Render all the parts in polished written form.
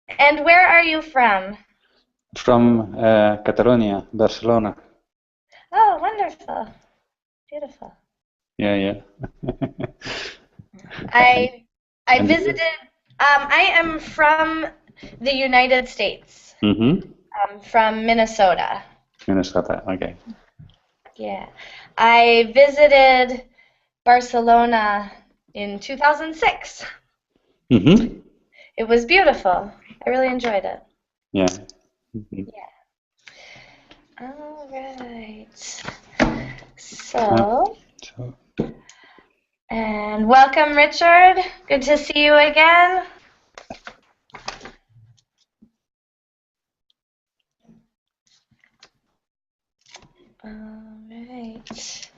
And where are you from? From Catalonia, Barcelona. Oh, wonderful. Beautiful. Yeah, yeah. And, I I and visited I am from the United States. mm-hmm. I'm from Minnesota. Minnesota. Okay. Yeah. I visited Barcelona in 2006. Mm-hmm. It was beautiful. I really enjoyed it. Yeah. Mm-hmm. Yeah. All right. Uh, So, so, and welcome, Richard. Good to see you again. All right.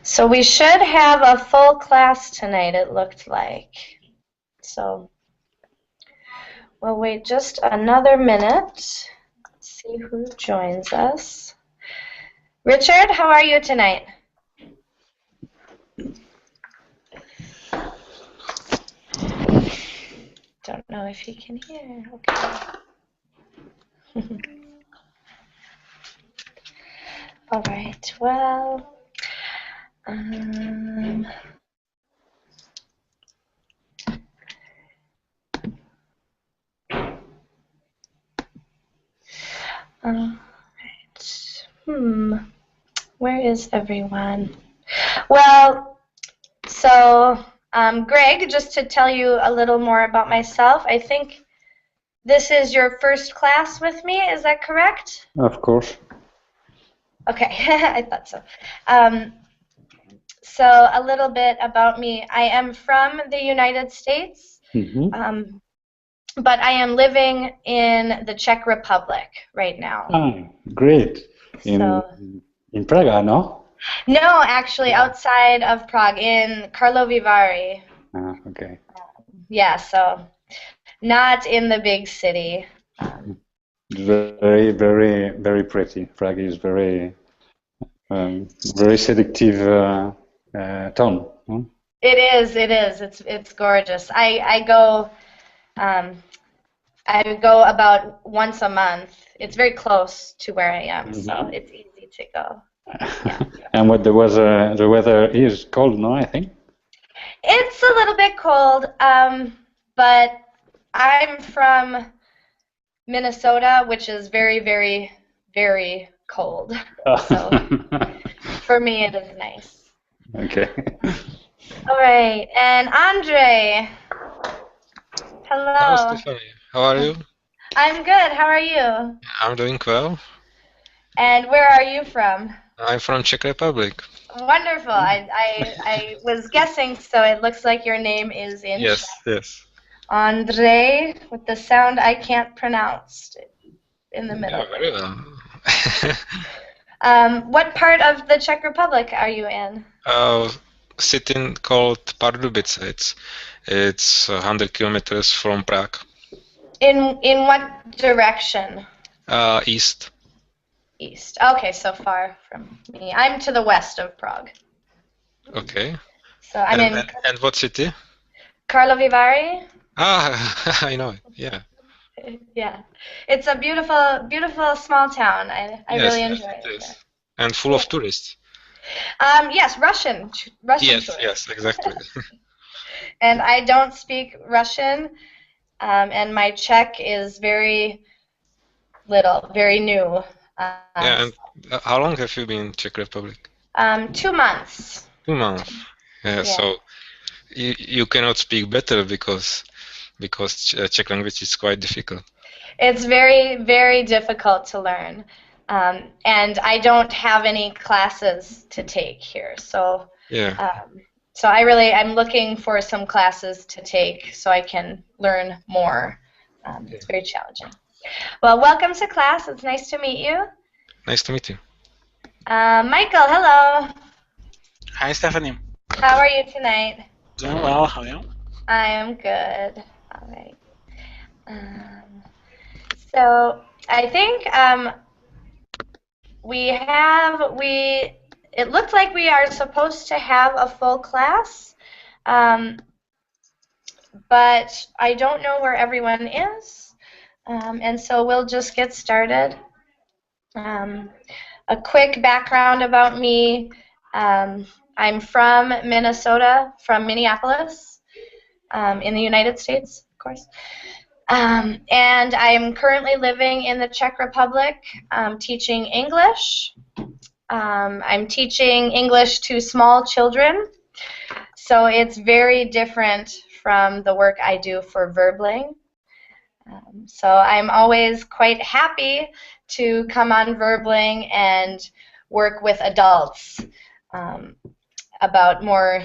So we should have a full class tonight, it looked like. So we'll wait just another minute. See who joins us. Richard, how are you tonight? Don't know if he can hear. Okay. All right. Well, um, all right. Where is everyone? Well, so Greg, just to tell you a little more about myself, I think this is your first class with me, is that correct? of course. Okay, I thought so. So a little bit about me. I am from the United States, Mm-hmm. but I am living in the Czech Republic right now. Ah, great. In So in Praga, no? no, actually outside of Prague, in Karlovy Vary. Ah, okay. Yeah, so not in the big city. Very, very, very pretty. Prague is very seductive town. Hmm? It is, it is. It's gorgeous. Um, I go about once a month. It's very close to where I am, so Mm-hmm. it's easy to go. Yeah. And what the weather is cold, no? I think. It's a little bit cold, but I'm from Minnesota, which is very, very, very cold. So for me, it is nice. Okay. All right, and Andre, Hello, hello. Stephanie. How are you? I'm good. How are you? I'm doing well. And where are you from? I'm from Czech Republic. Wonderful. I was guessing, so it looks like your name is in Czech. Yes, yes. Andre, with the sound I can't pronounce in the Yeah, middle very there. well. What part of the Czech Republic are you in? uh, City called Pardubice. It's 100 kilometers from Prague. In what direction? East. East. Okay, so far from me. I'm to the west of Prague. Okay. So I'm And, in and and what city? Karlovy Vary. Ah, I know it. Yeah. Yeah. It's a beautiful, beautiful small town. I Yes, really yes, enjoy it it is. there. And full Yeah. of tourists. Yes, Russian Yes, tourists. yes, exactly. And I don't speak Russian, and my Czech is very little, very new. Yeah, and how long have you been in Czech Republic? 2 months. 2 months. Yeah, Yeah. so you cannot speak better because Czech language is quite difficult. It's very, very difficult to learn. And I don't have any classes to take here. So, Yeah. I'm looking for some classes to take so I can learn more. It's very challenging. Well, welcome to class. It's nice to meet you. Nice to meet you. Michael, hello. Hi, Stephanie. How are you tonight? Doing well. How are you? I am good. All right. So I think it looked like we are supposed to have a full class, but I don't know where everyone is, and so we'll just get started. A quick background about me. I'm from Minnesota, from Minneapolis, in the United States, of course. And I'm currently living in the Czech Republic, teaching English. I'm teaching English to small children, so it's very different from the work I do for Verbling. So I'm always quite happy to come on Verbling and work with adults about more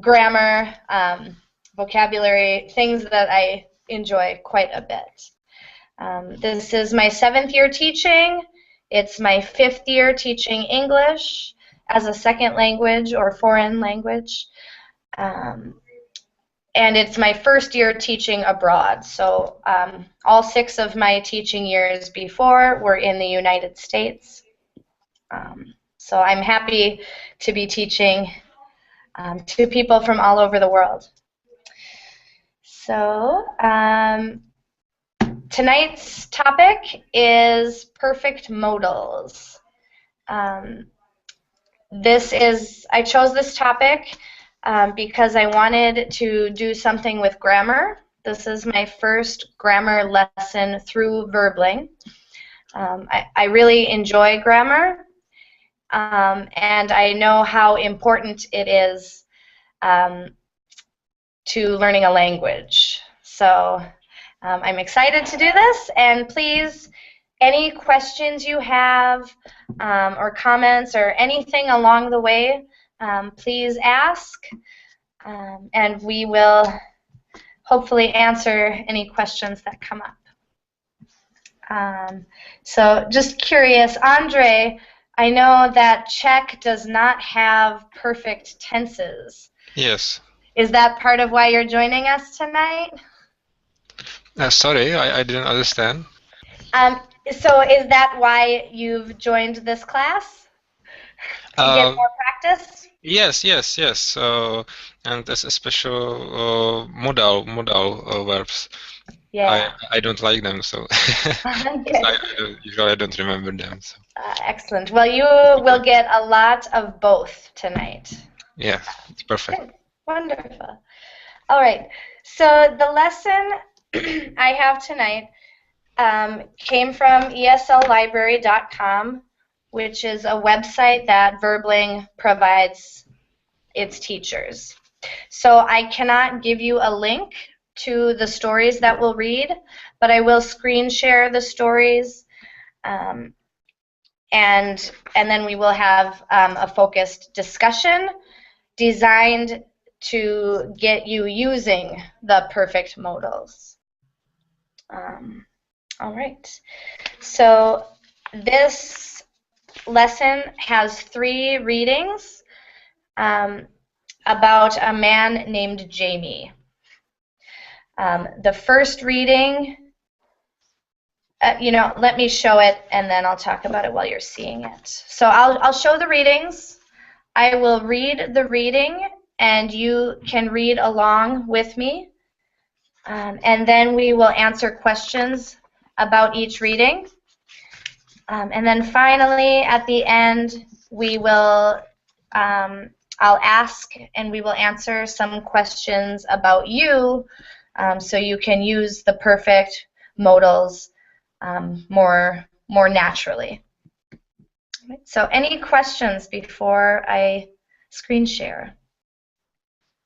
grammar, vocabulary, things that I enjoy quite a bit. This is my 7th year teaching. It's my 5th year teaching English as a second language or foreign language. And it's my 1st year teaching abroad. So all 6 of my teaching years before were in the United States. So I'm happy to be teaching to people from all over the world. So tonight's topic is perfect modals. I chose this topic because I wanted to do something with grammar. This is my first grammar lesson through Verbling. I really enjoy grammar, and I know how important it is to learning a language. So I'm excited to do this, and please, any questions you have or comments or anything along the way, please ask, and we will hopefully answer any questions that come up. So just curious, Andre, I know that Czech does not have perfect tenses. Yes. Is that part of why you're joining us tonight? Sorry, I didn't understand. So is that why you've joined this class? To get more practice? Yes. And there's a special modal verbs. Yeah. I don't like them, so usually I don't remember them. So. Excellent. Well, you will get a lot of both tonight. Yeah, it's perfect. Good. Wonderful. All right. So the lesson I have tonight came from esllibrary.com, which is a website that Verbling provides its teachers. So I cannot give you a link to the stories that we'll read, but I will screen share the stories, and then we will have a focused discussion designed to get you using the perfect modals. All right. So this lesson has 3 readings about a man named Jamie. The first reading, let me show it, and then I'll talk about it while you're seeing it. So I'll show the readings. I will read the reading, and you can read along with me. And then we will answer questions about each reading. And then finally, at the end, we will, I'll ask and we will answer some questions about you, so you can use the perfect modals more naturally. So any questions before I screen share?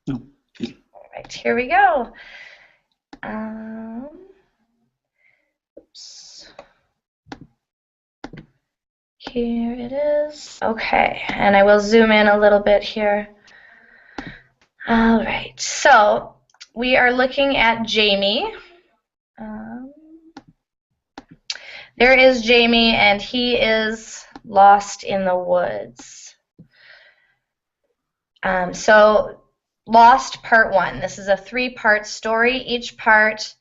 No. All right, here we go. Oops. Here it is. Okay, and I will zoom in a little bit here. All right, so we are looking at Jamie. There is Jamie, and he is lost in the woods. So Lost Part 1. This is a 3-part story. Each part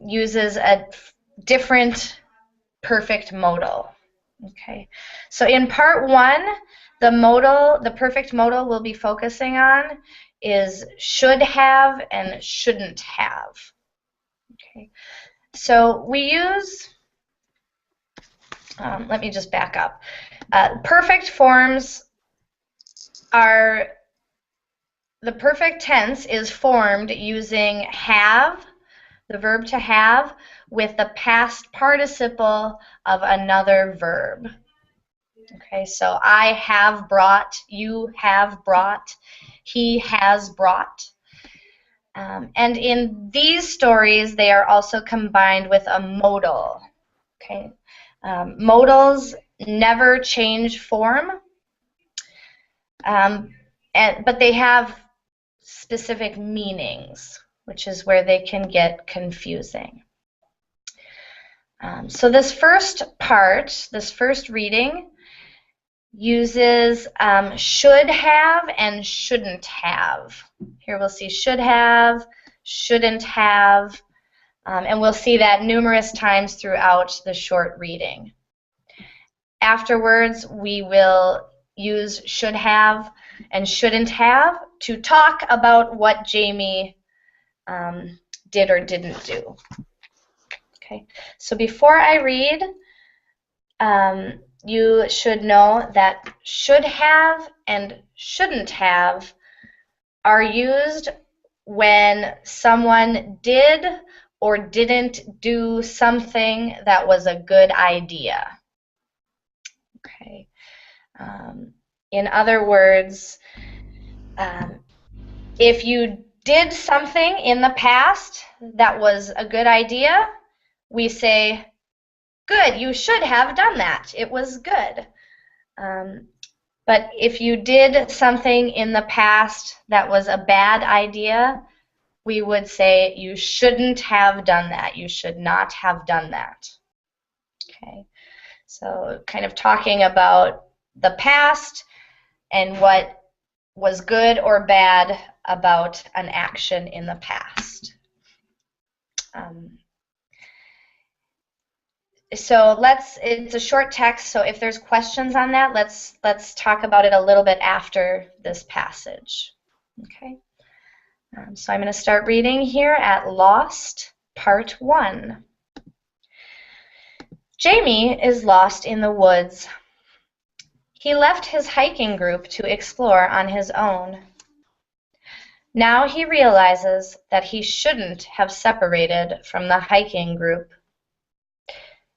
uses a different perfect modal. Okay. So in Part 1, the perfect modal we'll be focusing on is should have and shouldn't have. Okay, so we use, let me just back up. Perfect forms are, the perfect tense is formed using have, the verb to have, with the past participle of another verb. Okay, so I have brought, you have brought, he has brought. And in these stories, they are also combined with a modal. Okay, modals never change form, but they have specific meanings, which is where they can get confusing. So this first part, this first reading, uses should have and shouldn't have. Here we'll see should have, shouldn't have, and we'll see that numerous times throughout the short reading. Afterwards, we will use should have and shouldn't have to talk about what Jamie did or didn't do. Okay, so before I read, you should know that should have and shouldn't have are used when someone did or didn't do something that was a good idea. Okay. In other words, if you did something in the past that was a good idea, we say, good, you should have done that. It was good. But if you did something in the past that was a bad idea, we would say you shouldn't have done that. You should not have done that. Okay. So kind of talking about the past and what was good or bad about an action in the past. So it's a short text, so if there's questions on that, let's talk about it a little bit after this passage. Okay. So I'm going to start reading here at Lost, Part 1. Jamie is lost in the woods. He left his hiking group to explore on his own. Now he realizes that he shouldn't have separated from the hiking group.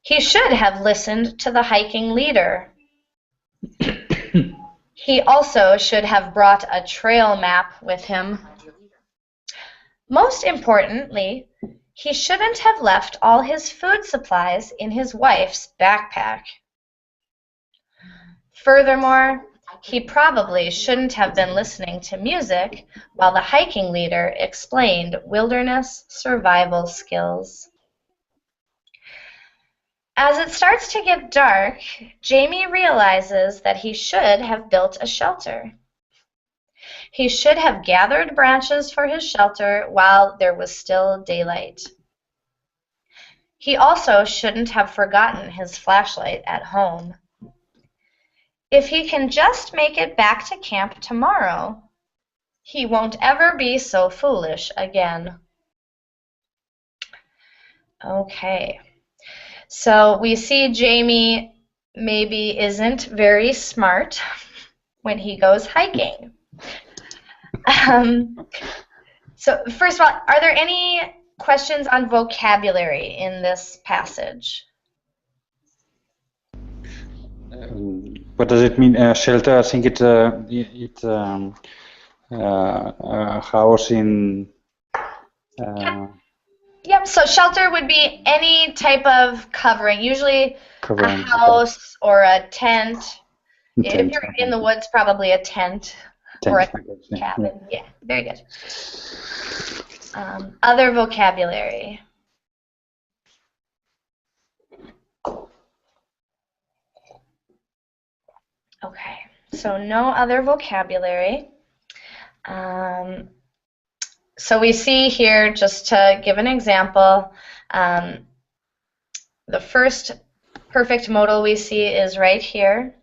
He should have listened to the hiking leader. He also should have brought a trail map with him. Most importantly, he shouldn't have left all his food supplies in his wife's backpack. Furthermore, he probably shouldn't have been listening to music while the hiking leader explained wilderness survival skills. As it starts to get dark, Jamie realizes that he should have built a shelter. He should have gathered branches for his shelter while there was still daylight. He also shouldn't have forgotten his flashlight at home. If he can just make it back to camp tomorrow, he won't ever be so foolish again. Okay. So we see Jamie maybe isn't very smart when he goes hiking. So first of all, are there any questions on vocabulary in this passage? What does it mean? Shelter? I think it house in. Yep, so shelter would be any type of covering, usually Covering. a house or a tent. Tent. If you're in the woods, probably a tent or a Yeah. cabin. Yeah, very good. Other vocabulary. Okay, so no other vocabulary. So we see here, just to give an example, the first perfect modal we see is right here.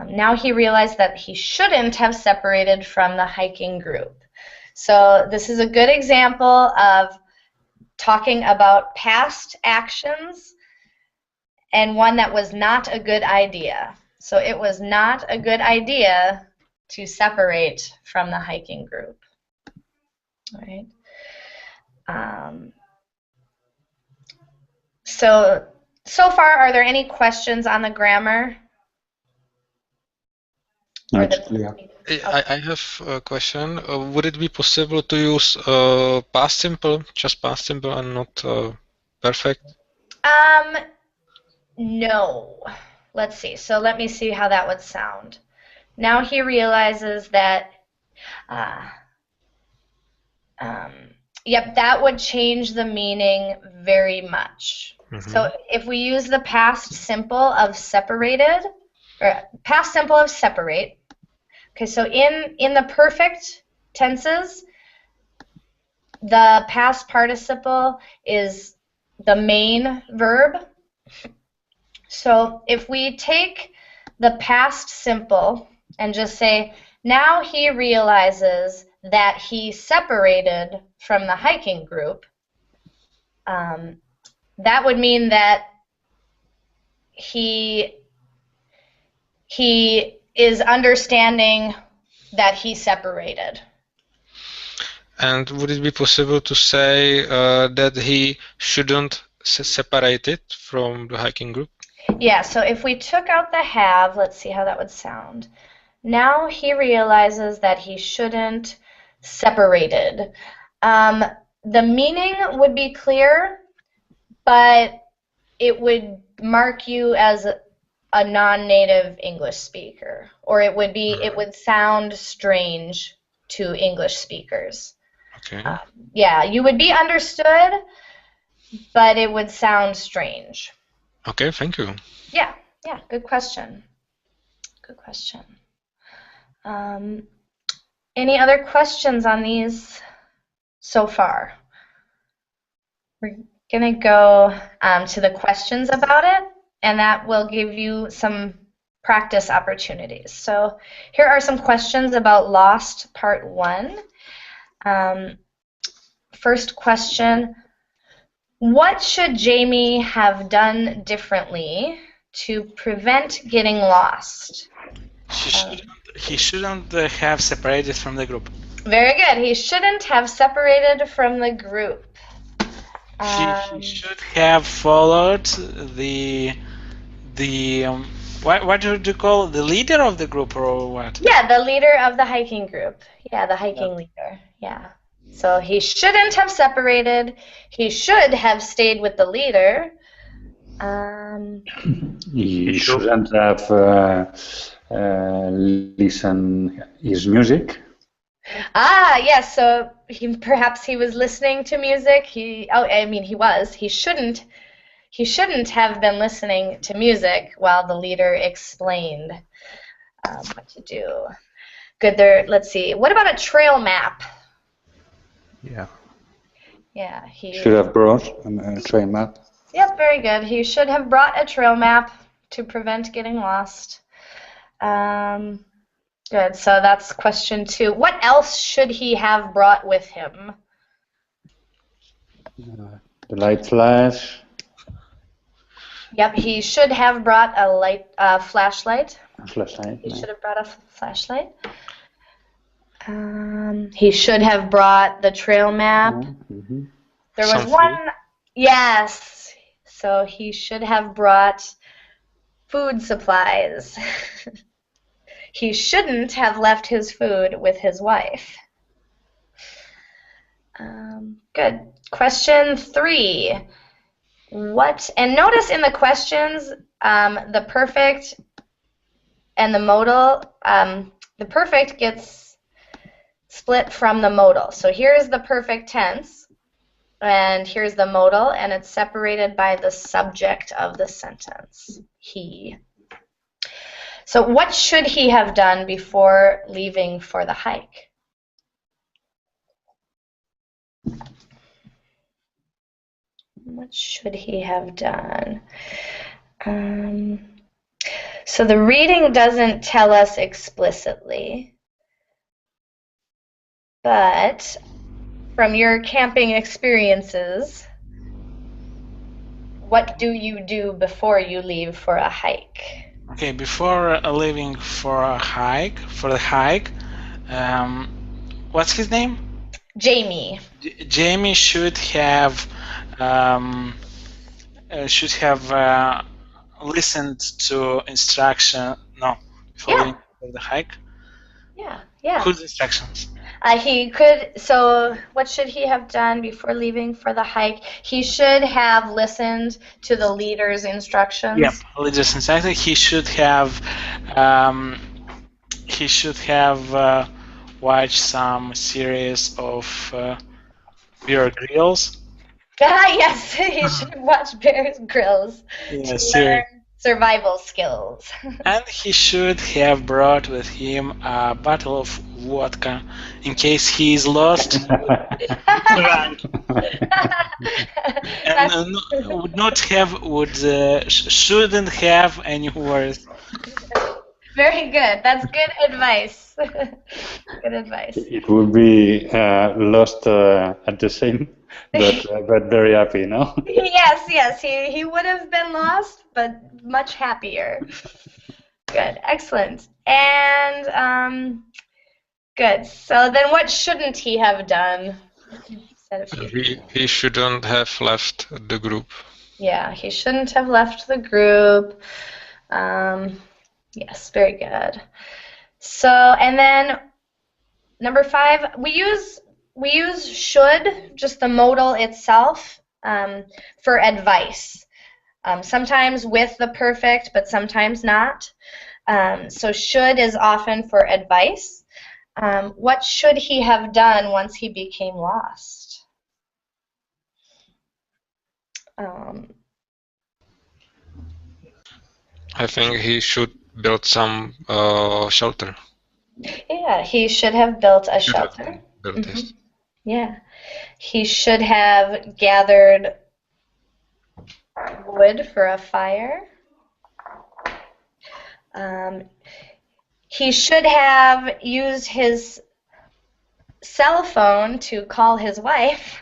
Now he realized that he shouldn't have separated from the hiking group. So this is a good example of talking about past actions and one that was not a good idea. So it was not a good idea to separate from the hiking group. All right. So far, are there any questions on the grammar? No, it's clear. I have a question. Would it be possible to use past simple, just past simple, and not perfect? No. Let's see. So let me see how that would sound. Now he realizes that, yep, that would change the meaning very much. So if we use the past simple of separated, or past simple of separate, okay, so in the perfect tenses, the past participle is the main verb. So if we take the past simple and just say, now he realizes that he separated from the hiking group, that would mean that he is understanding that he separated. And would it be possible to say that he shouldn't separate it from the hiking group? Yeah, so if we took out the have, let's see how that would sound. Now he realizes that he shouldn't separated. The meaning would be clear, but it would mark you as a non-native English speaker, or it would sound strange to English speakers. Okay. Yeah, you would be understood, but it would sound strange. Okay, thank you. Yeah, good question. Good question. Any other questions on these so far? We're going to go to the questions about it, and that will give you some practice opportunities. So here are some questions about Lost Part 1. First question, what should Jamie have done differently to prevent getting lost? He shouldn't have separated from the group. Very good. He shouldn't have separated from the group. He should have followed the what do you call it? The leader of the group or what? Yeah, the leader of the hiking group. Yeah, the hiking leader. Yeah. So he shouldn't have separated. He should have stayed with the leader. He shouldn't have listened his music. Yes. So perhaps he was listening to music. He was. He shouldn't have been listening to music while the leader explained what to do. Good. There. Let's see. What about a trail map? Yeah. Yeah. He should have brought a trail map. Yep, very good. He should have brought a trail map to prevent getting lost. Good. So that's question 2. What else should he have brought with him? The light flash. Yep, he should have brought a flashlight. A flashlight. He should have brought a flashlight. He should have brought the trail map. Mm-hmm. There was one. Yes. So he should have brought food supplies. He shouldn't have left his food with his wife. Good. Question 3. And notice in the questions, the perfect and the modal, the perfect gets split from the modal. So here's the perfect tense, and here's the modal, and it's separated by the subject of the sentence, he. So what should he have done before leaving for the hike? What should he have done? So the reading doesn't tell us explicitly. But from your camping experiences, what do you do before you leave for a hike? Okay, before leaving for the hike, what's his name? Jamie. Jamie should have um, listened to instruction. No, before Yeah. leaving for the hike. Yeah. Whose instructions? He could, so what should he have done before leaving for the hike? He should have listened to the leader's instructions. Yep, religious instruction. He should have watched some series of Bear Grylls. Yes, he should watch Bear Grylls Yeah, to series. learn survival skills. And he should have brought with him a bottle of vodka in case he is lost. That's- And shouldn't have any worries. Very good. That's good advice. Good advice. It would be lost at the same, but very happy, no? Yes, he would have been lost, but much happier. Good, excellent. And good. So then what shouldn't he have done? You said a few. He shouldn't have left the group. Yeah, he shouldn't have left the group. Yes, very good. So, and then number 5, we use should, just the modal itself, for advice. Sometimes with the perfect, but sometimes not. So should is often for advice. What should he have done once he became lost? I think he should build some shelter. Yeah, he should have built a shelter. Built this. Yeah. He should have gathered wood for a fire. He should have used his cell phone to call his wife.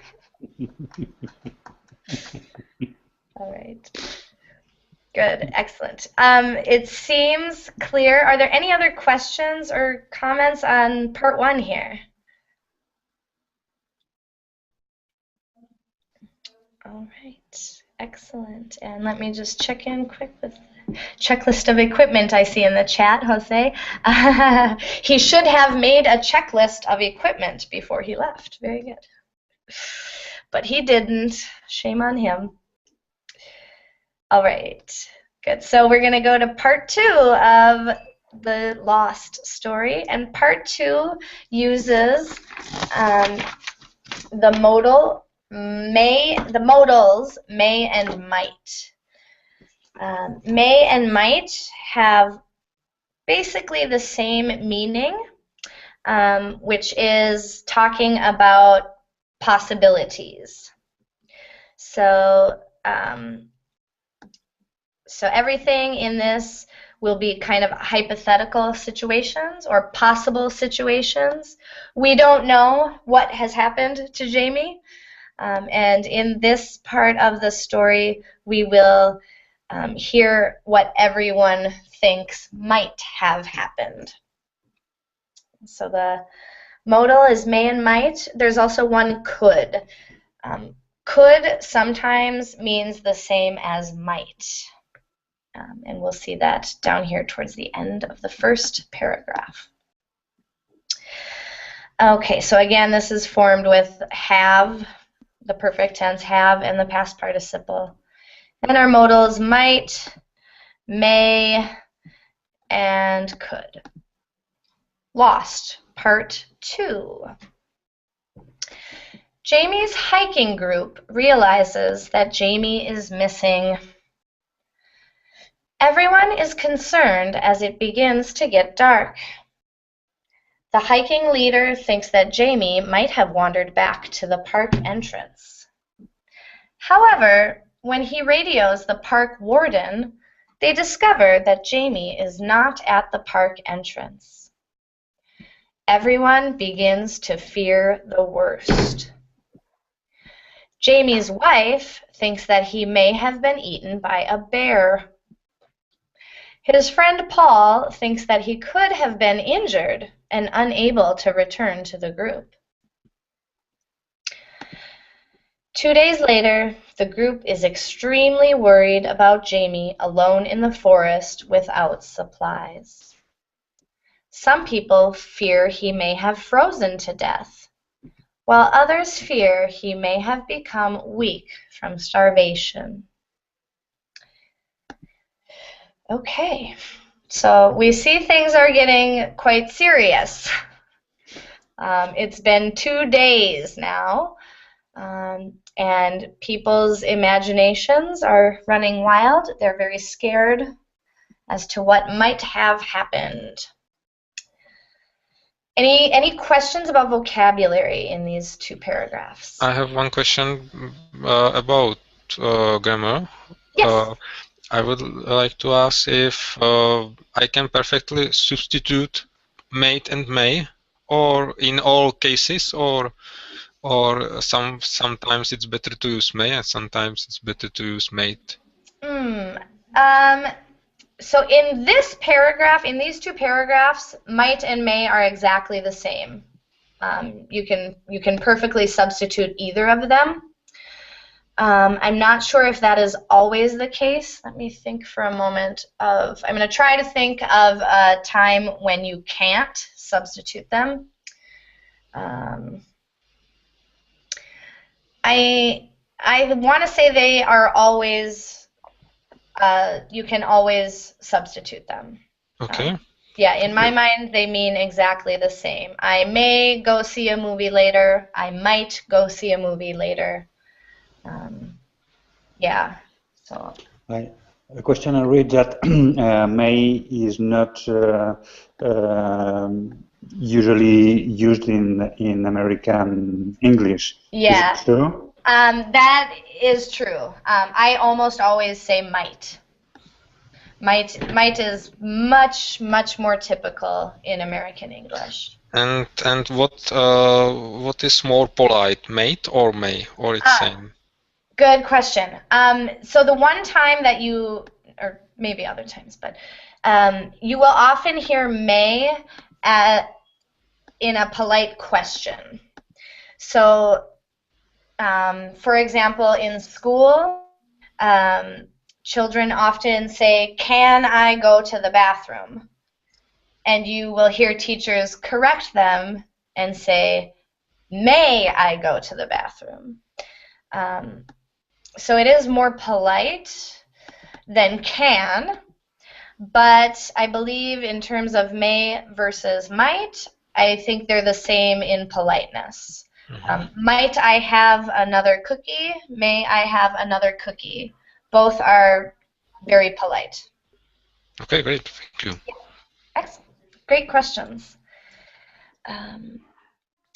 All right. Good, excellent. It seems clear. Are there any other questions or comments on part 1 here? All right, excellent. And let me just check in quick with the checklist of equipment I see in the chat, Jose. He should have made a checklist of equipment before he left. Very good. But he didn't. Shame on him. All right, good. So we're going to go to part 2 of the lost story. And part 2 uses the modals may and might. May and might have basically the same meaning, which is talking about possibilities. So everything in this will be kind of hypothetical situations or possible situations. We don't know what has happened to Jamie. And in this part of the story, we will hear what everyone thinks might have happened. So the modal is may and might. There's also one could. Could sometimes means the same as might. And we'll see that down here towards the end of the first paragraph. Okay, so again, this is formed with have, the perfect tense have, and the past participle. And our modals might, may, and could. Lost, part 2. Jamie's hiking group realizes that Jamie is missing. Everyone is concerned as it begins to get dark. The hiking leader thinks that Jamie might have wandered back to the park entrance. However, when he radios the park warden, they discover that Jamie is not at the park entrance. everyone begins to fear the worst. Jamie's wife thinks that he may have been eaten by a bear. His friend Paul thinks that he could have been injured and unable to return to the group. 2 days later, the group is extremely worried about Jamie alone in the forest without supplies. Some people fear he may have frozen to death, while others fear he may have become weak from starvation. Okay, so we see things are getting quite serious. It's been 2 days now. And people's imaginations are running wild. They're very scared as to what might have happened. Any questions about vocabulary in these 2 paragraphs? I have one question about grammar. Yes. I would like to ask if I can perfectly substitute mate and may, or in all cases, or sometimes it's better to use may and sometimes it's better to use mate. So in this paragraph, in these 2 paragraphs, might and may are exactly the same. You can perfectly substitute either of them. I'm not sure if that is always the case. Let me think for a moment I'm going to try to think of a time when you can't substitute them. I want to say they are always, you can always substitute them. Okay. Yeah, in my mind, they mean exactly the same. I may go see a movie later. I might go see a movie later. Yeah, so. A question I read that may is not usually used in American English. Yeah. Is it true? That is true. I almost always say might. Might is much more typical in American English. And what is more polite, mate or may, or it's same? Good question. So the one time that you, or maybe other times, but you will often hear may in a polite question. So, for example, in school, children often say, "Can I go to the bathroom?" And you will hear teachers correct them and say, "May I go to the bathroom?" So it is more polite than can, but I believe in terms of may versus might, I think they're the same in politeness. Might I have another cookie? May I have another cookie? Both are very polite. Okay, great. Thank you. Yeah. Excellent. Great questions.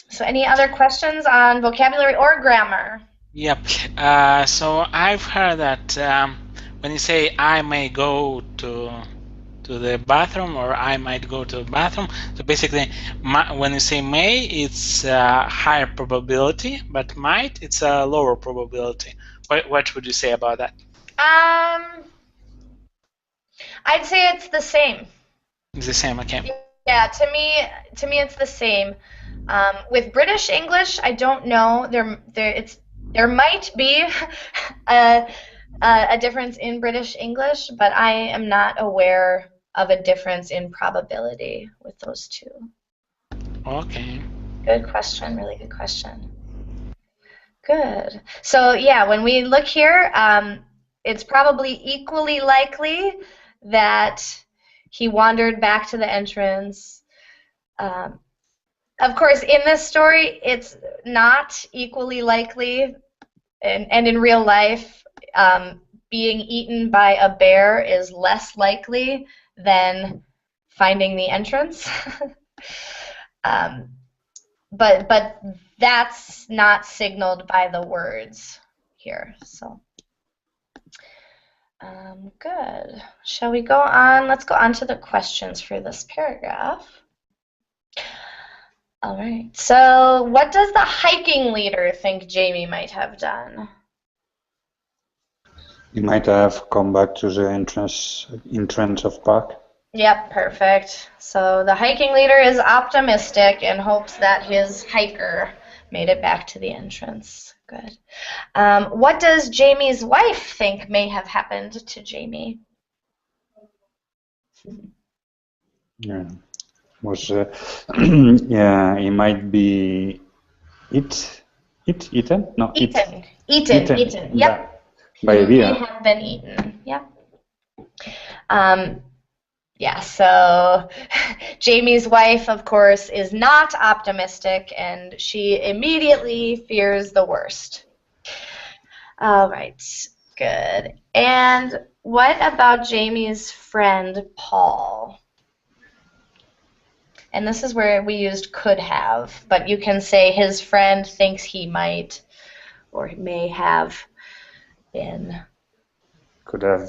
So any other questions on vocabulary or grammar? Yep. So I've heard that when you say I may go to the bathroom or I might go to the bathroom, so basically when you say may, it's a higher probability, but might, it's a lower probability. What would you say about that? I'd say it's the same. It's the same, okay. Yeah, to me it's the same. With British English, I don't know. There might be a difference in British English, but I am not aware of a difference in probability with those 2. Okay. Good question. Really good question. Good. So yeah, when we look here, it's probably equally likely that he wandered back to the entrance. Of course, in this story, it's not equally likely, and in real life, being eaten by a bear is less likely than finding the entrance. But that's not signaled by the words here. So good. Shall we go on? Let's go on to the questions for this paragraph. All right. So, what does the hiking leader think Jamie might have done? He might have come back to the entrance of park. Yep, perfect. So the hiking leader is optimistic and hopes that his hiker made it back to the entrance. Good. What does Jamie's wife think may have happened to Jamie? Yeah, was yeah, he might be eaten? No, Eaten. eaten. Yep. By a He may bear. have been eaten. Yep. Yeah, so Jamie's wife, of course, is not optimistic and she immediately fears the worst. All right, good. And what about Jamie's friend Paul? And this is where we used could have, but you can say his friend thinks he might or may have been. Could have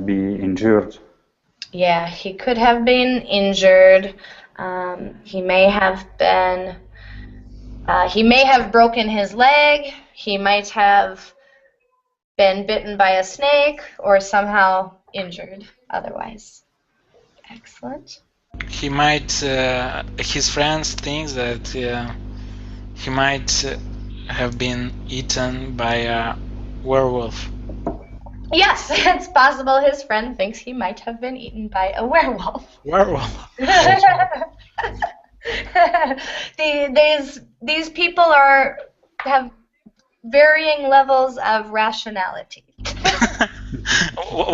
be injured. Yeah, he could have been injured. He may have been. He may have broken his leg. He might have been bitten by a snake or somehow injured otherwise. Excellent. He might, his friends think that he might have been eaten by a werewolf. Yes, it's possible his friend thinks he might have been eaten by a werewolf. Werewolf. These people have varying levels of rationality.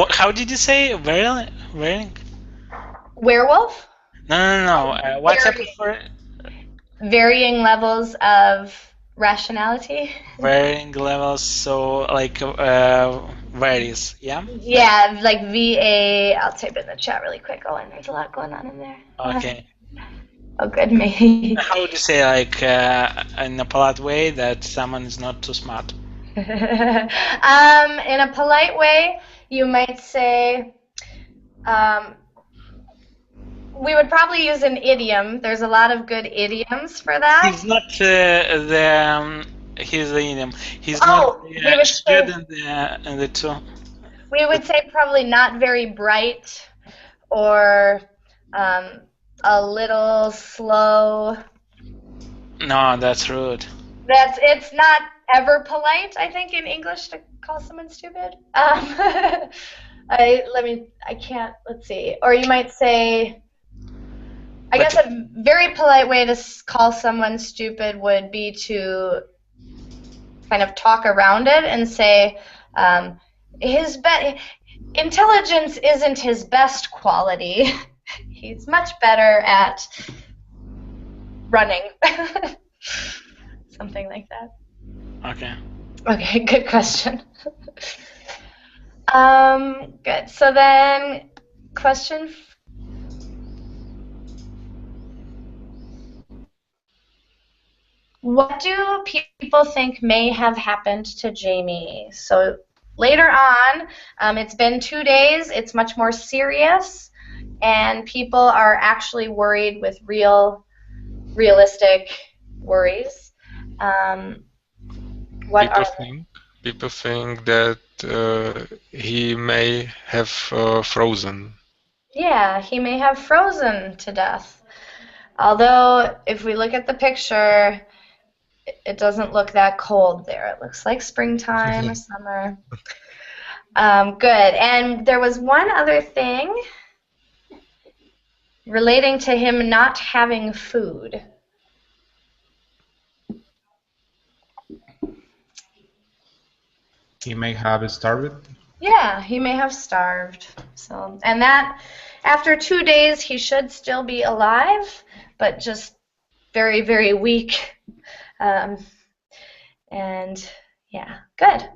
How did you say? Varying? Werewolf? No. What type of varying levels of rationality? varying levels? So like varies, yeah. Yeah, like VA. I'll type it in the chat really quick. Oh, and there's a lot going on in there. Okay. Oh, good, me. How would you say, like, in a polite way, that someone is not too smart? In a polite way, you might say, we would probably use an idiom. There's a lot of good idioms for that. He's not he's the idiom. He's not good in the two. We would say probably not very bright or a little slow. No, that's rude. It's not ever polite, I think, in English to call someone stupid. Let's see. Or you might say, I guess a very polite way to call someone stupid would be to kind of talk around it and say, intelligence isn't his best quality. He's much better at running. Something like that. Okay. Okay, good question. Good. So then, question. What do people think may have happened to Jamie? So later on, it's been 2 days. It's much more serious, and people are actually worried with realistic worries. People think that he may have frozen. Yeah, he may have frozen to death. Although, if we look at the picture, it doesn't look that cold there. It looks like springtime or summer. Good. And there was one other thing relating to him not having food. He may have starved. Yeah, he may have starved. So, and that after 2 days, he should still be alive, but just very, very weak. And yeah, good.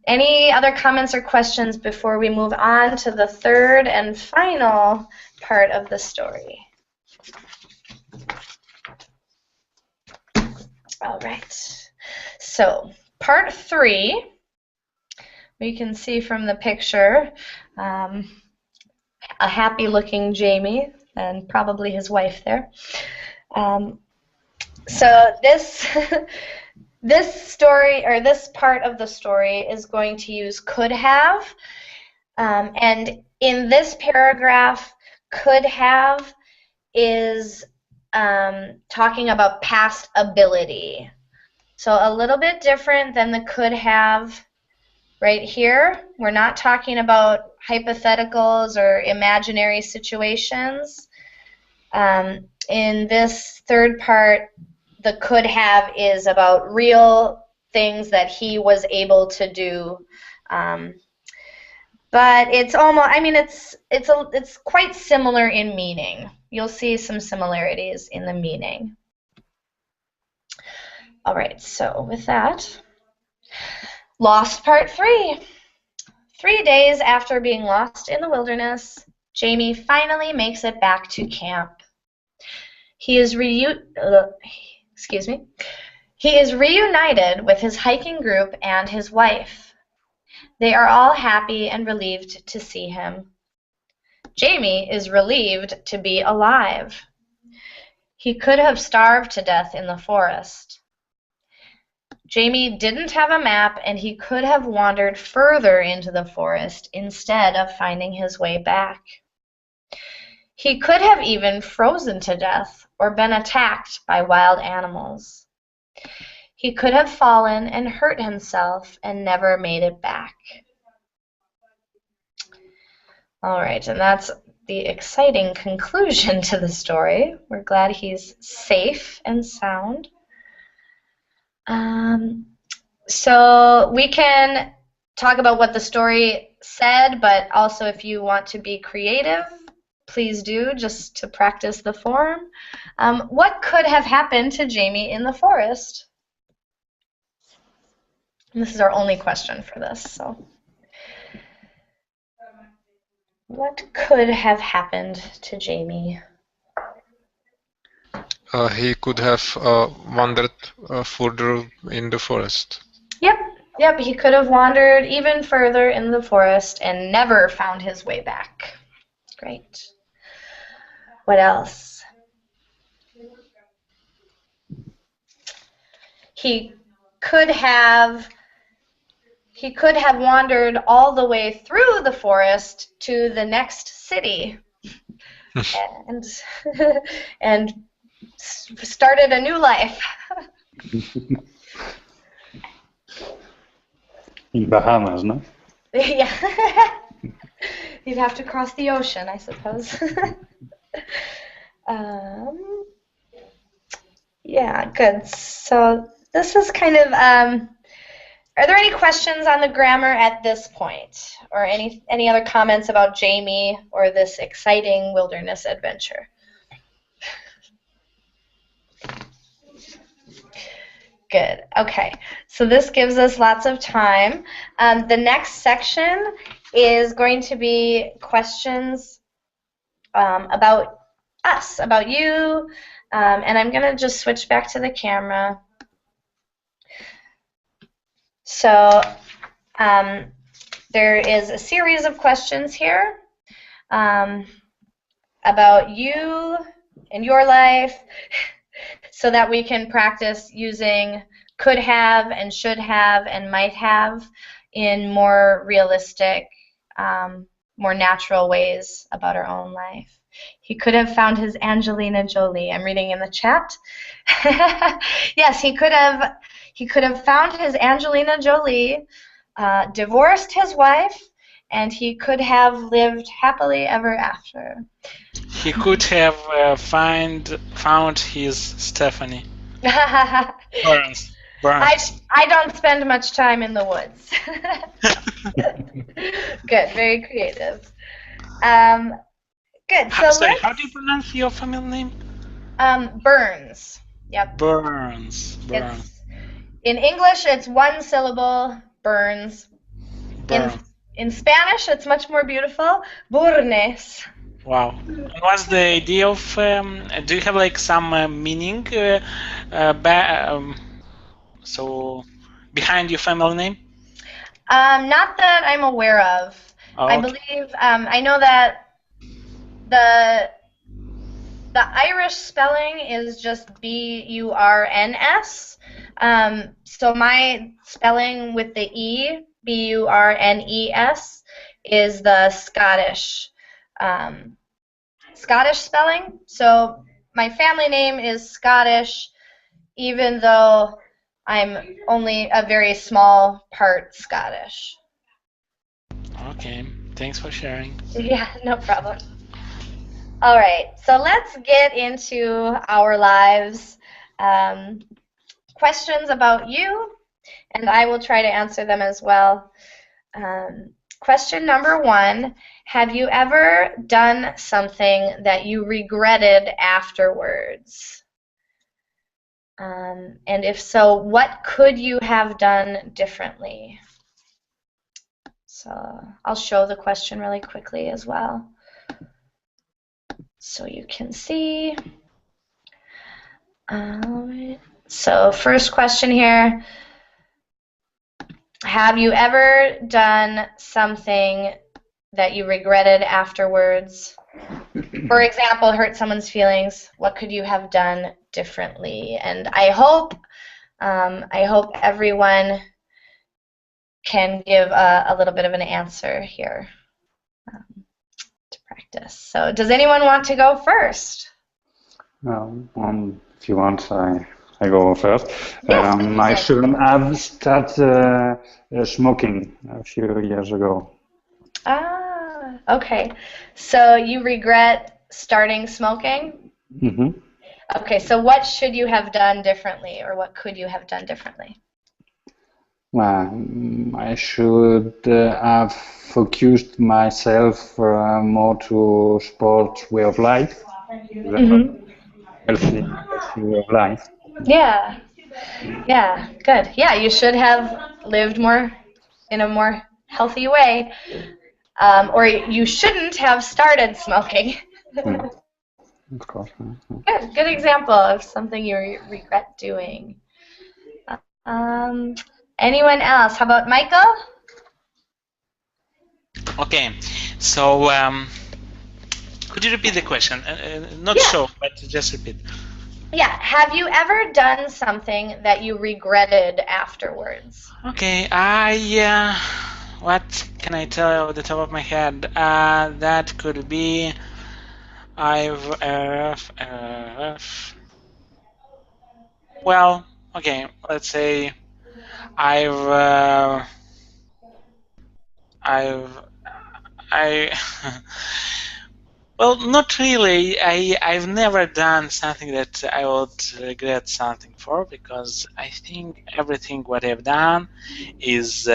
Any other comments or questions before we move on to the third and final part of the story? All right. So, part 3, we can see from the picture a happy-looking Jamie and probably his wife there. So this this story, or this part of the story, is going to use could have, and in this paragraph, could have is talking about past ability. So a little bit different than the could have right here. We're not talking about hypotheticals or imaginary situations. In this third part, the could have is about real things that he was able to do. But it's almost, I mean, it's quite similar in meaning. You'll see some similarities in the meaning. All right, so with that, lost part 3. 3 days after being lost in the wilderness, Jamie finally makes it back to camp. He is reunited with his hiking group and his wife. They are all happy and relieved to see him. Jamie is relieved to be alive. He could have starved to death in the forest. Jamie didn't have a map, and he could have wandered further into the forest instead of finding his way back. He could have even frozen to death or been attacked by wild animals. He could have fallen and hurt himself and never made it back. All right, and that's the exciting conclusion to the story. We're glad he's safe and sound. So we can talk about what the story said, but also if you want to be creative, please do, just to practice the form. What could have happened to Jamie in the forest? And this is our only question for this. So, what could have happened to Jamie? He could have wandered further in the forest. Yep, he could have wandered even further in the forest and never found his way back. Great. What else? He could have wandered all the way through the forest to the next city and and started a new life. In Bahamas, no? Yeah. You'd have to cross the ocean, I suppose. Yeah, good. So this is kind of, are there any questions on the grammar at this point? Or any other comments about Jamie or this exciting wilderness adventure? Good. Okay. So this gives us lots of time. The next section is going to be questions about us, about you, and I'm going to just switch back to the camera. So there is a series of questions here about you and your life, so that we can practice using could have and should have and might have in more realistic, more natural ways about our own life. He could have found his Angelina Jolie. I'm reading in the chat. Yes, he could have found his Angelina Jolie, divorced his wife, and he could have lived happily ever after. He could have found his Stephanie. Burns. I don't spend much time in the woods. Good, very creative. Good. Sorry, how do you pronounce your family name? Burns. Yep. Burns. In English, it's one syllable, Burns. In Spanish, it's much more beautiful, Burnes. Wow. What's the idea of, do you have like some meaning so behind your family name? Not that I'm aware of. Oh, I believe, I know that The Irish spelling is just B-U-R-N-S. So my spelling with the E, B-U-R-N-E-S, is the Scottish spelling. So my family name is Scottish, even though I'm only a very small part Scottish. Okay, thanks for sharing. Yeah, no problem. All right, so let's get into our lives. Questions about you, and I will try to answer them as well. Question number 1, have you ever done something that you regretted afterwards? And if so, what could you have done differently? So I'll show the question really quickly as well, so you can see. All right. So first question here, have you ever done something that you regretted afterwards? For example, hurt someone's feelings. What could you have done differently? And I hope everyone can give a little bit of an answer here to practice. So does anyone want to go first? If you want, I go first. Yes, I shouldn't have started smoking a few years ago. Ah, okay. So you regret starting smoking? Mm-hmm. Okay, so what should you have done differently, or what could you have done differently? I should have focused myself more to sport way of life, healthy way of life. Yeah, good. Yeah, you should have lived in a more healthy way, or you shouldn't have started smoking. Of course. Good example of something you regret doing. Anyone else? How about Michael? Okay, so could you repeat the question? Not sure, but just repeat. Yeah, have you ever done something that you regretted afterwards? Okay, what can I tell you off the top of my head? That could be, well, okay, let's say I well, not really. I've never done something that I would regret something for, because I think everything what I've done is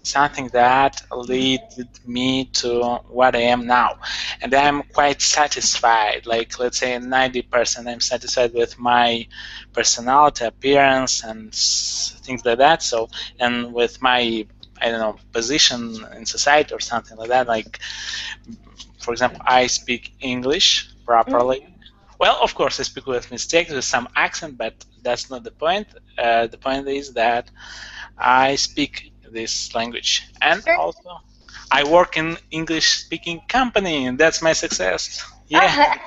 something that led me to what I am now, and I'm quite satisfied. Like, let's say 90% I'm satisfied with my personality, appearance, and things like that. So, and with my, I don't know, position in society or something like that. Like, for example, I speak English properly. Well, of course, I speak with mistakes, with some accent, but that's not the point. The point is that I speak this language, and also I work in English-speaking company, and that's my success. Yeah.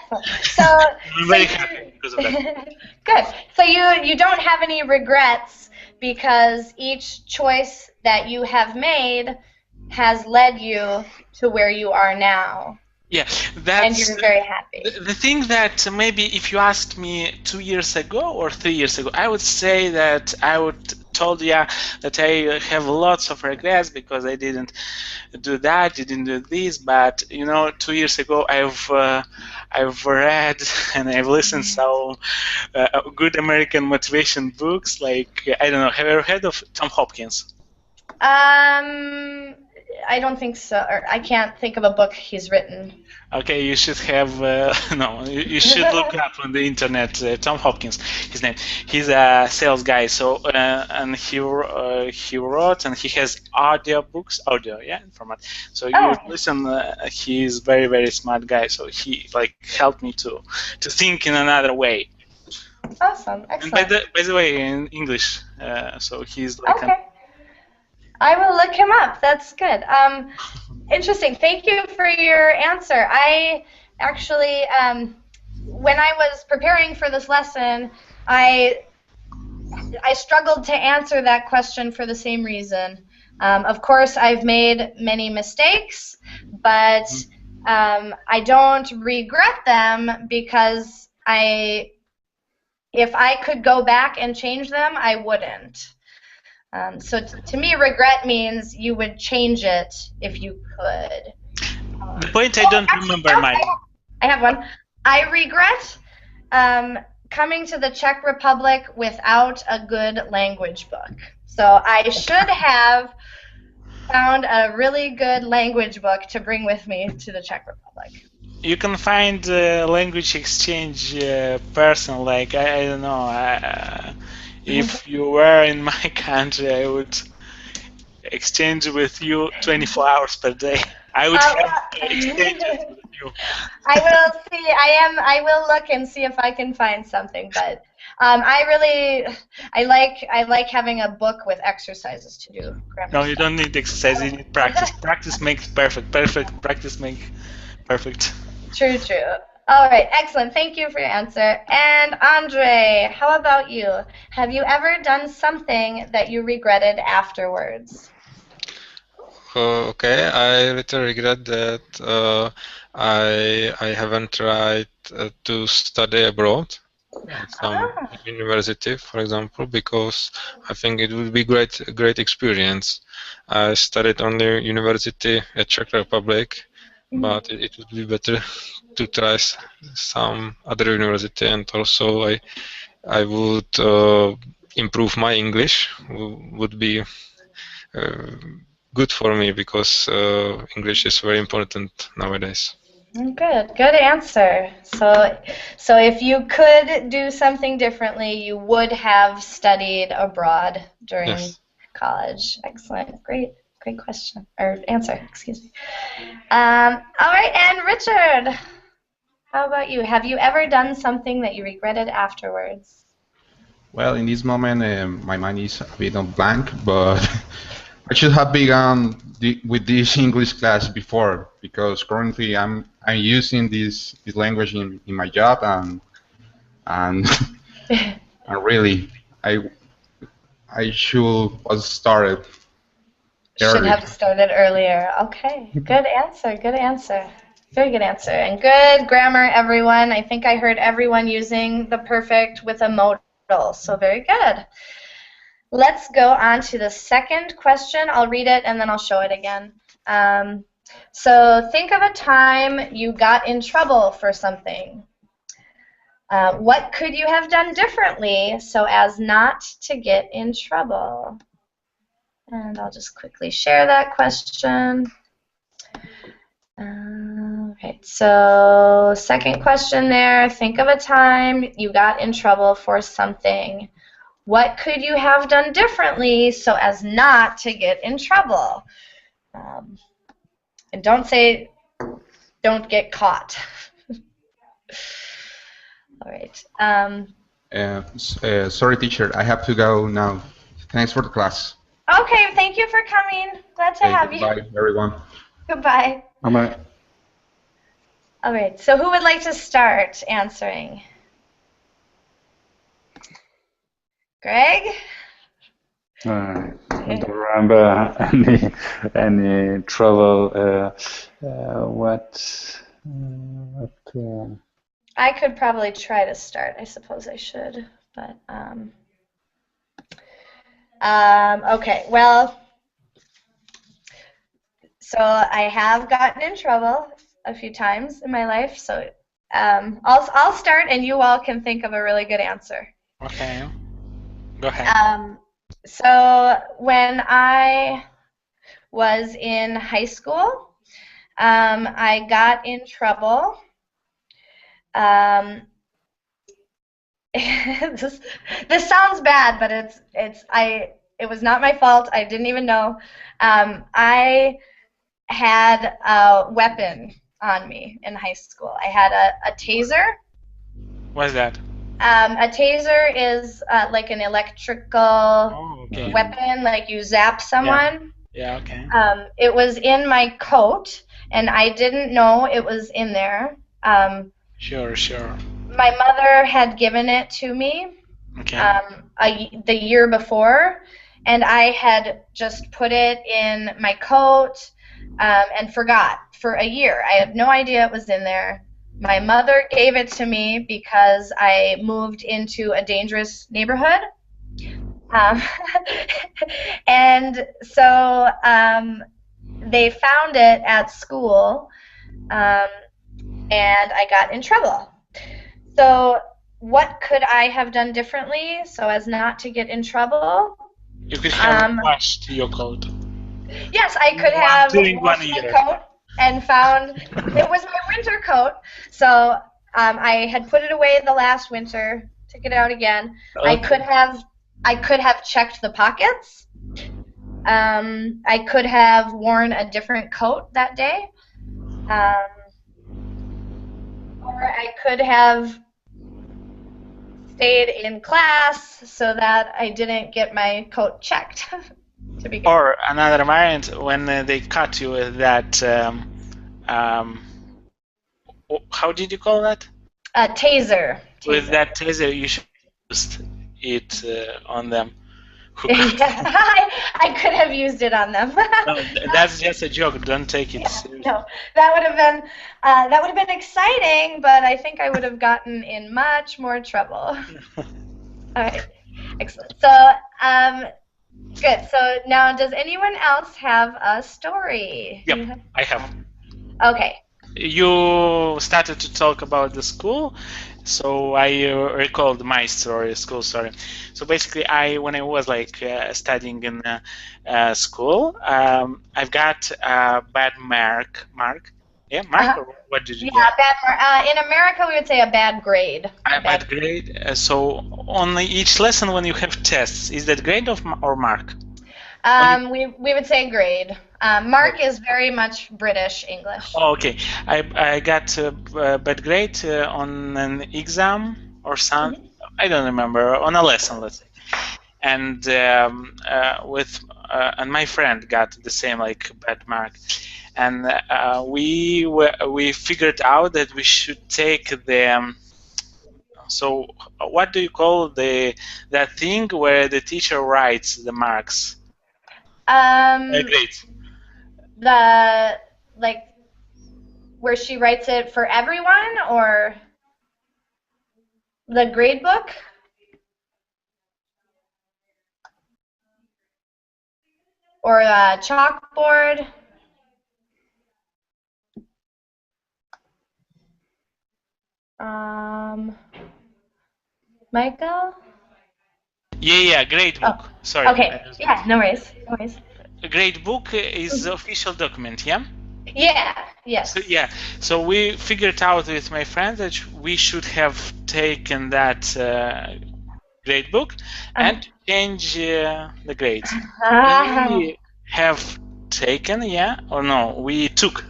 So I'm very happy because of that. Good. So you don't have any regrets, because each choice that you have made has led you to where you are now. Yeah, and you're very happy. The thing that maybe if you asked me 2 years ago or 3 years ago, I would say that I would told you that I have lots of regrets because I didn't do that, didn't do this. But 2 years ago, I've read and I've listened so good American motivation books. Like, I don't know, have you ever heard of Tom Hopkins? I don't think so. Or I can't think of a book he's written. Okay, you should have no. You should look up on the internet. Tom Hopkins, his name. He's a sales guy. So and he wrote, and he has audio, yeah, format. So you listen. He's very, very smart guy. So he helped me to think in another way. Awesome, excellent. And by the way, in English. So he's like. Okay. I will look him up. That's good. Interesting. Thank you for your answer. I actually when I was preparing for this lesson, I struggled to answer that question for the same reason. Of course, I've made many mistakes, but I don't regret them because if I could go back and change them, I wouldn't. So to me, regret means you would change it if you could. The point I don't remember mine. I have one. I regret coming to the Czech Republic without a good language book. So I should have found a really good language book to bring with me to the Czech Republic. You can find a language exchange person, like, I don't know, if you were in my country, I would exchange with you 24 hours per day. I would have exchanges with you. I will see. I will look and see if I can find something. But I like having a book with exercises to do grammar. No, you don't need exercise. You need practice. Practice makes perfect. Perfect practice makes perfect. True. All right, excellent. Thank you for your answer. And Andre, how about you? Have you ever done something that you regretted afterwards? Okay, I little regret that I haven't tried to study abroad at some university, for example, because I think it would be great experience. I studied only university at Czech Republic, but it would be better to try some other university, and also I would improve my English. Would be good for me because English is very important nowadays. Good answer. So if you could do something differently, you would have studied abroad during college. Excellent. Great question, or answer, excuse me. All right, and Richard, how about you? Have you ever done something that you regretted afterwards? Well, in this moment, my mind is a bit on blank, but I should have begun with this English class before, because currently I'm using this language in my job, and really I should have started early. Should have started earlier. Okay, good answer. Very good answer. And good grammar, everyone. I think I heard everyone using the perfect with a modal, so very good. Let's go on to the second question. I'll read it and then I'll show it again. So think of a time you got in trouble for something. What could you have done differently so as not to get in trouble? And I'll just quickly share that question. Okay, so second question there. Think of a time you got in trouble for something. What could you have done differently so as not to get in trouble? And don't say, don't get caught. All right. Sorry, teacher, I have to go now. Thanks for the class. Okay, thank you for coming. Glad to have you. Bye, everyone. Goodbye. Bye. All right, so who would like to start answering? Greg? I don't remember any trouble. I could probably try to start. I suppose I should, but okay. Well, so I have gotten in trouble a few times in my life. So I'll start, and you all can think of a really good answer. Okay. Go ahead. So when I was in high school, I got in trouble. This sounds bad, but it was not my fault. I didn't even know. I had a weapon on me in high school. I had a taser. What's that? A taser is like an electrical weapon, like you zap someone. Yeah, okay. It was in my coat, and I didn't know it was in there. Sure. my mother had given it to me Okay. the year before, and I had just put it in my coat and forgot for a year. I had no idea it was in there. My mother gave it to me because I moved into a dangerous neighborhood. Um, and so they found it at school, and I got in trouble. So what could I have done differently so as not to get in trouble? You could have washed your coat. Yes, I could have During 1 washed my year. coat and found it was my winter coat. So I had put it away the last winter, took it out again. Okay. I could have checked the pockets. I could have worn a different coat that day. Or I could have stayed in class so that I didn't get my coat checked. To begin. Or another variant, when they cut you with that, how did you call that? A taser. With that taser, you should use it on them. I could have used it on them. No, that's just a joke. Don't take it seriously. No, that would have been exciting, but I think I would have gotten in much more trouble. All right, excellent. So, good. So now, does anyone else have a story? Yep, I have. Okay. You started to talk about the school, so I recalled my school story. So basically, when I was like studying in school, I've got a bad mark. Yeah, mark, or what did you get? Bad mark. In America, we would say a bad grade. A bad grade. So on each lesson, when you have tests, is that grade or mark? We would say grade. Mark is very much British English. Oh, okay. I got a bad grade on an exam or something. I don't remember, on a lesson, let's say. And and my friend got the same like bad mark, and we figured out that we should take the. So what do you call that thing where the teacher writes the marks? Grades. Where she writes it for everyone, or the grade book? Or a chalkboard? Michael? Yeah, grade book. Oh, sorry. Okay. Yeah, no worries. A grade book is the official document, yeah? Yeah, yes. So we figured out with my friend that we should have taken that grade book and change the grades. We have taken, or no? We took.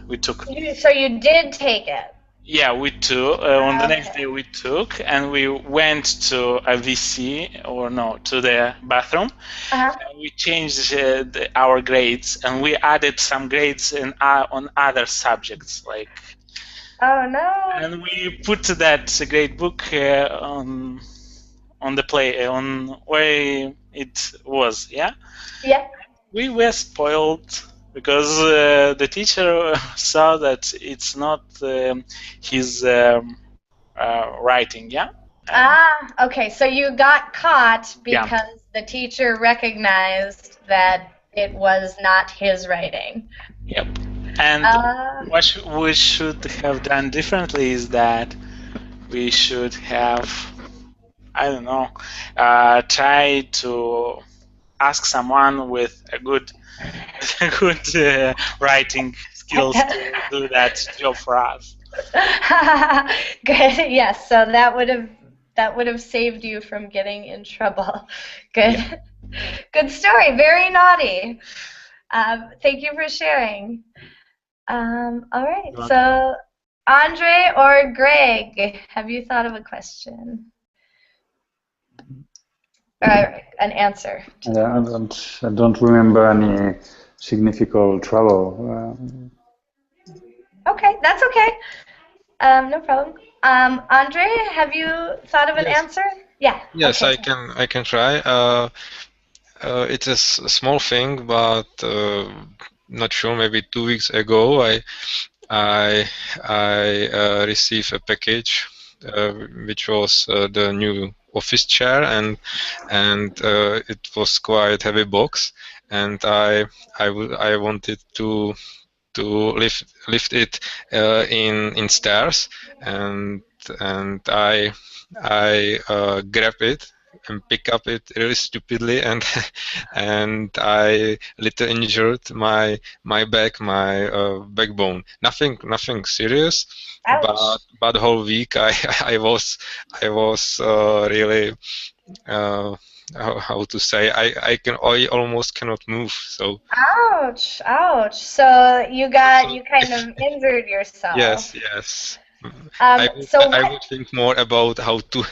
So you did take it? Yeah, we took. On the next day we took, and we went to a VC, to the bathroom. And we changed our grades, and we added some grades on other subjects, like. Oh no! And we put that grade book on where it was. Yeah. Yeah. We were spoiled because the teacher saw that it's not his writing, yeah? Okay, so you got caught because the teacher recognized that it was not his writing. Yep. And what we should have done differently is that we should have, I don't know, try to ask someone with a good writing skills to do that job for us. Good. Yes. So that would have saved you from getting in trouble. Good. Yeah. Good story. Very naughty. Thank you for sharing. All right. So, Andre or Greg, have you thought of a question? An answer. I don't remember any significant trouble. Okay, that's okay. No problem. Andre, have you thought of an Yes. answer? Yeah. Yes, Okay. I can try. It is a small thing, but not sure. Maybe 2 weeks ago, I received a package, which was the new office chair, and it was quite heavy box, and I wanted to lift it in stairs, and I grab it and pick up it really stupidly, and and I little injured my back, my backbone. Nothing serious, Ouch. but the whole week I was really how to say, I almost cannot move. So Ouch. Ouch. So so you kind if of injured yourself. yes, yes. So I what? would think more about how to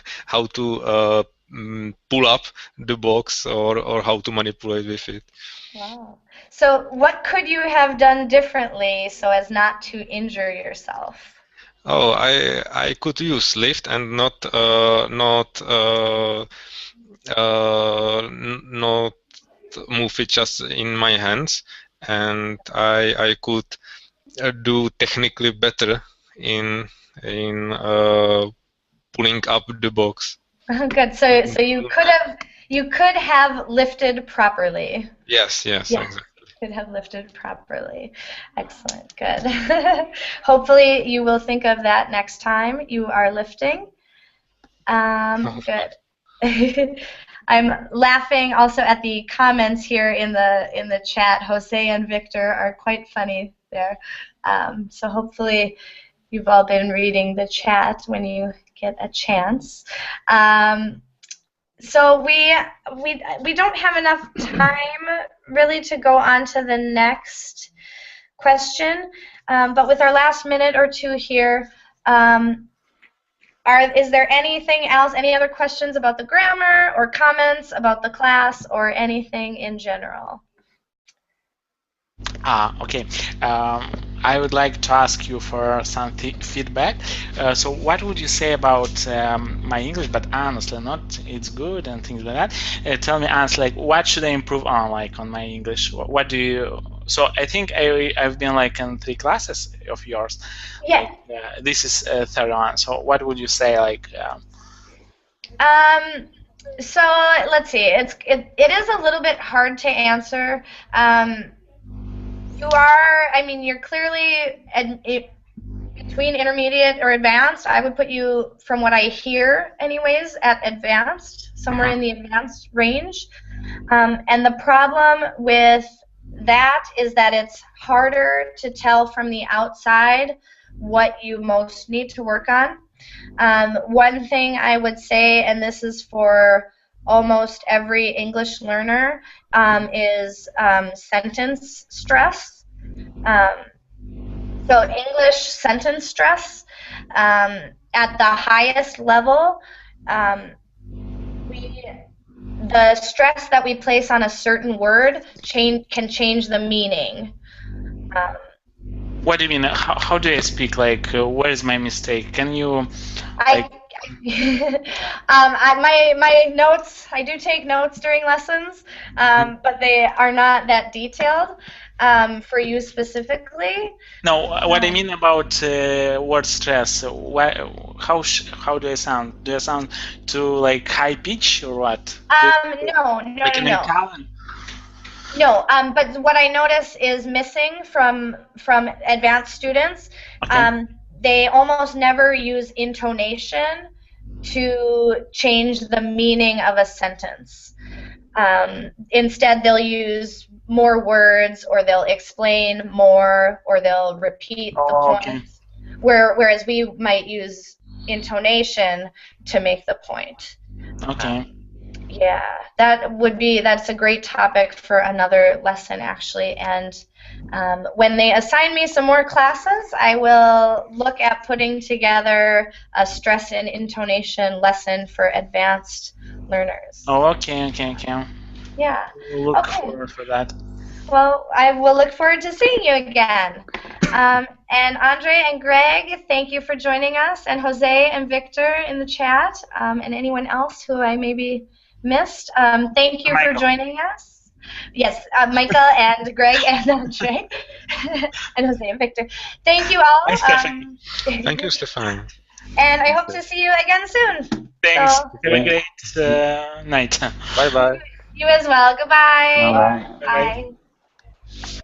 pull up the box, or how to manipulate with it. Wow. So what could you have done differently so as not to injure yourself? Oh, I could use lift and not move it just in my hands, and I could do technically better in pulling up the box. Good. So you could have lifted properly. Yes, yes, Yeah. exactly. Could have lifted properly. Excellent. Good. Hopefully you will think of that next time you are lifting. Good. I'm laughing also at the comments here in the chat. Jose and Victor are quite funny there. So hopefully you've all been reading the chat when you get a chance. So we don't have enough time really to go on to the next question, but with our last minute or two here, is there anything else, any other questions about the grammar or comments about the class or anything in general? Okay. I would like to ask you for some feedback. So what would you say about my English, but honestly, not it's good and things like that. Tell me honestly, like, what should I improve on, like, on my English? What do you... So I think I've been like in 3 classes of yours. Yeah. Like, this is third one. So what would you say, like... So let's see. It is a little bit hard to answer. You're clearly between intermediate or advanced. I would put you, from what I hear anyways, at advanced, somewhere in the advanced range. And the problem with that is that it's harder to tell from the outside what you most need to work on. One thing I would say, and this is for almost every English learner, is sentence stress. So English sentence stress at the highest level, the stress that we place on a certain word can change the meaning. What do you mean? How do I speak? Like, what is my mistake? Can you? My notes. I do take notes during lessons, but they are not that detailed for you specifically. No, what I mean about word stress. How do I sound? Do I sound too like high pitch or what? No. No, but what I notice is missing from advanced students. Okay. They almost never use intonation to change the meaning of a sentence. Instead, they'll use more words, or they'll explain more, or they'll repeat the point. Okay. Whereas we might use intonation to make the point. Okay. Yeah, that's a great topic for another lesson, actually. And when they assign me some more classes, I will look at putting together a stress and intonation lesson for advanced learners. Oh, okay. Yeah. We'll look forward for that. Well, I will look forward to seeing you again. And Andre and Greg, thank you for joining us, and Jose and Victor in the chat, and anyone else who I maybe missed. Thank you for joining us. Yes, Michael and Greg and Andre and Jose and Victor. Thank you all. Thank you, Stefan. And I hope to see you again soon. Thanks. So, Have a great night. Bye-bye. you as well. Goodbye. Bye. Bye.